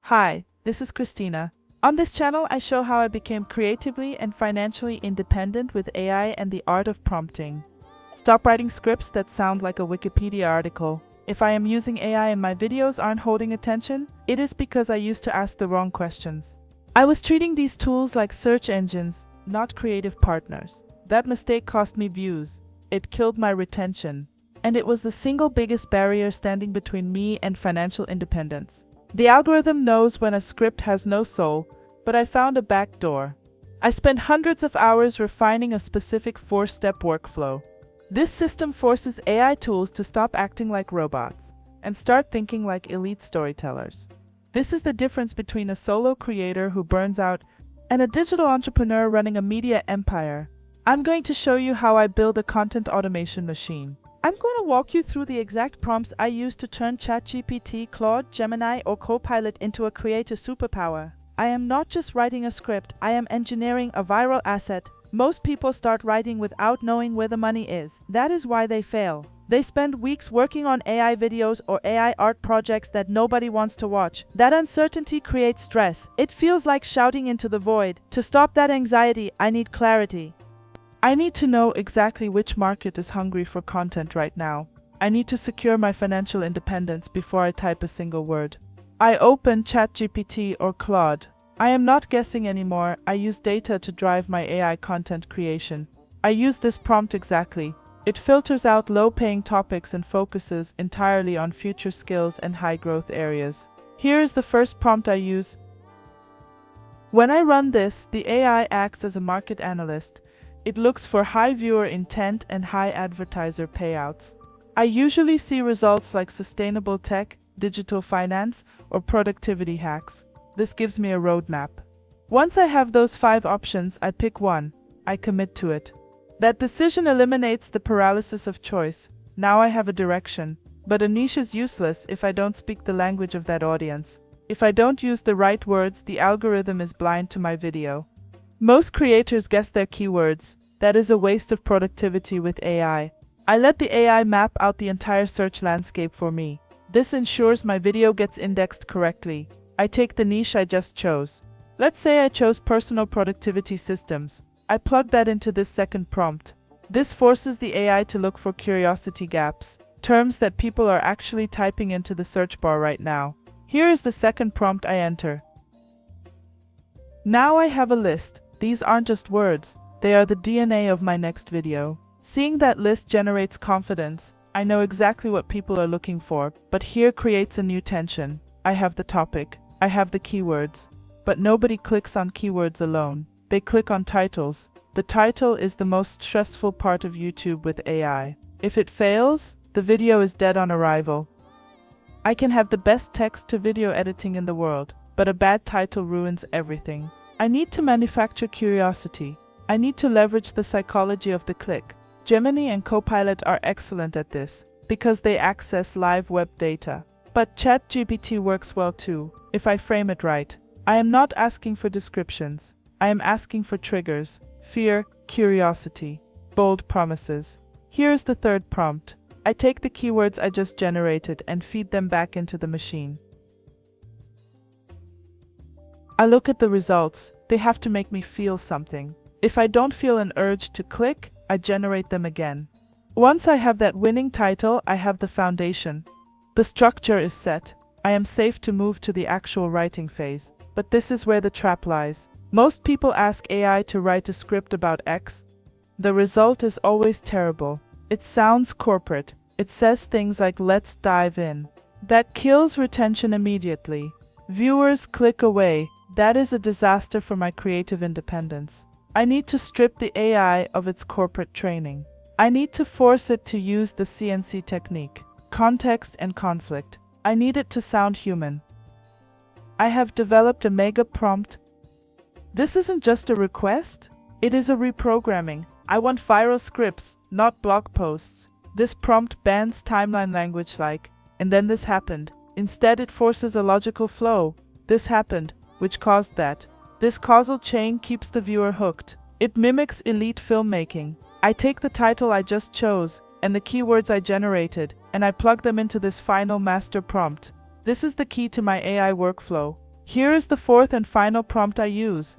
Hi, this is Christina. On this channel, I show how I became creatively and financially independent with AI and the art of prompting. Stop writing scripts that sound like a Wikipedia article. If I am using AI and my videos aren't holding attention, it is because I used to ask the wrong questions. I was treating these tools like search engines, not creative partners. That mistake cost me views. It killed my retention. And it was the single biggest barrier standing between me and financial independence. The algorithm knows when a script has no soul, but I found a back door. I spent hundreds of hours refining a specific 4-step workflow. This system forces AI tools to stop acting like robots and start thinking like elite storytellers. This is the difference between a solo creator who burns out and a digital entrepreneur running a media empire. I'm going to show you how I build a content automation machine. I'm going to walk you through the exact prompts I use to turn ChatGPT, Claude, Gemini, or Copilot into a creative superpower. I am not just writing a script, I am engineering a viral asset. Most people start writing without knowing where the money is. That is why they fail. They spend weeks working on AI videos or AI art projects that nobody wants to watch. That uncertainty creates stress. It feels like shouting into the void. To stop that anxiety, I need clarity. I need to know exactly which market is hungry for content right now. I need to secure my financial independence before I type a single word. I open ChatGPT or Claude. I am not guessing anymore. I use data to drive my AI content creation. I use this prompt exactly. It filters out low-paying topics and focuses entirely on future skills and high-growth areas. Here is the first prompt I use. When I run this, the AI acts as a market analyst. It looks for high viewer intent and high advertiser payouts. I usually see results like sustainable tech, digital finance, or productivity hacks. This gives me a roadmap. Once I have those 5 options, I pick one. I commit to it. That decision eliminates the paralysis of choice. Now I have a direction. But a niche is useless if I don't speak the language of that audience. If I don't use the right words, the algorithm is blind to my video. Most creators guess their keywords. That is a waste of productivity with AI. I let the AI map out the entire search landscape for me. This ensures my video gets indexed correctly. I take the niche I just chose. Let's say I chose personal productivity systems. I plug that into this second prompt. This forces the AI to look for curiosity gaps, terms that people are actually typing into the search bar right now. Here is the second prompt I enter. Now I have a list. These aren't just words, they are the DNA of my next video. Seeing that list generates confidence. I know exactly what people are looking for, but here creates a new tension. I have the topic, I have the keywords, but nobody clicks on keywords alone. They click on titles. The title is the most stressful part of YouTube with AI. If it fails, the video is dead on arrival. I can have the best text-to-video editing in the world, but a bad title ruins everything. I need to manufacture curiosity. I need to leverage the psychology of the click. Gemini and Copilot are excellent at this, because they access live web data. But ChatGPT works well too, if I frame it right. I am not asking for descriptions. I am asking for triggers, fear, curiosity, bold promises. Here is the third prompt. I take the keywords I just generated and feed them back into the machine. I look at the results. They have to make me feel something. If I don't feel an urge to click, I generate them again. Once I have that winning title, I have the foundation. The structure is set. I am safe to move to the actual writing phase. But this is where the trap lies. Most people ask AI to write a script about X. The result is always terrible. It sounds corporate. It says things like "let's dive in." That kills retention immediately. Viewers click away. That is a disaster for my creative independence. I need to strip the AI of its corporate training. I need to force it to use the CNC technique, context and conflict. I need it to sound human. I have developed a mega prompt. This isn't just a request, it is a reprogramming. I want viral scripts, not blog posts. This prompt bans timeline language like, "and then this happened." Instead, it forces a logical flow. This happened, which caused that. This causal chain keeps the viewer hooked. It mimics elite filmmaking. I take the title I just chose and the keywords I generated, and I plug them into this final master prompt. This is the key to my AI workflow. Here is the fourth and final prompt I use.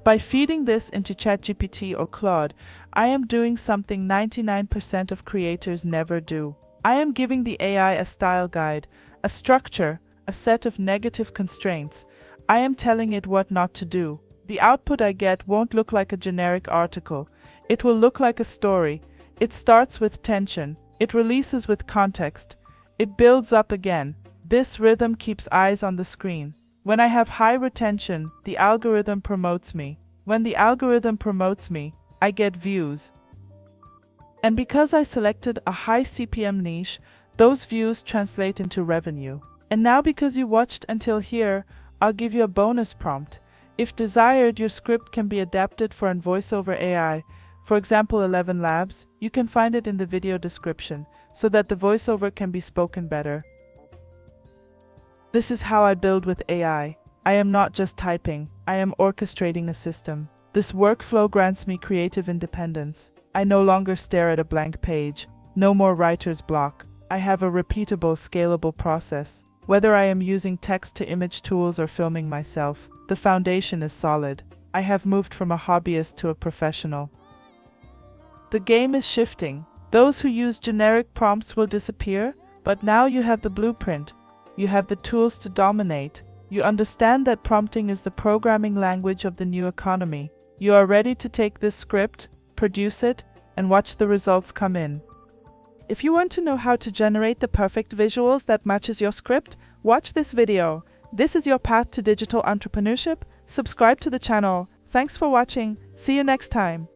By feeding this into ChatGPT or Claude, I am doing something 99% of creators never do. I am giving the AI a style guide, a structure, a set of negative constraints. I am telling it what not to do. The output I get won't look like a generic article. It will look like a story. It starts with tension. It releases with context. It builds up again. This rhythm keeps eyes on the screen. When I have high retention, the algorithm promotes me. When the algorithm promotes me, I get views. And because I selected a high CPM niche, those views translate into revenue. And now because you watched until here, I'll give you a bonus prompt. If desired, your script can be adapted for an voiceover AI, for example 11 Labs. You can find it in the video description, so that the voiceover can be spoken better. This is how I build with AI. I am not just typing, I am orchestrating a system. This workflow grants me creative independence. I no longer stare at a blank page. No more writer's block. I have a repeatable, scalable process. Whether I am using text-to-image tools or filming myself, the foundation is solid. I have moved from a hobbyist to a professional. The game is shifting. Those who use generic prompts will disappear, but now you have the blueprint. You have the tools to dominate. You understand that prompting is the programming language of the new economy. You are ready to take this script, produce it, and watch the results come in. If you want to know how to generate the perfect visuals that matches your script, watch this video. This is your path to digital entrepreneurship. Subscribe to the channel. Thanks for watching. See you next time.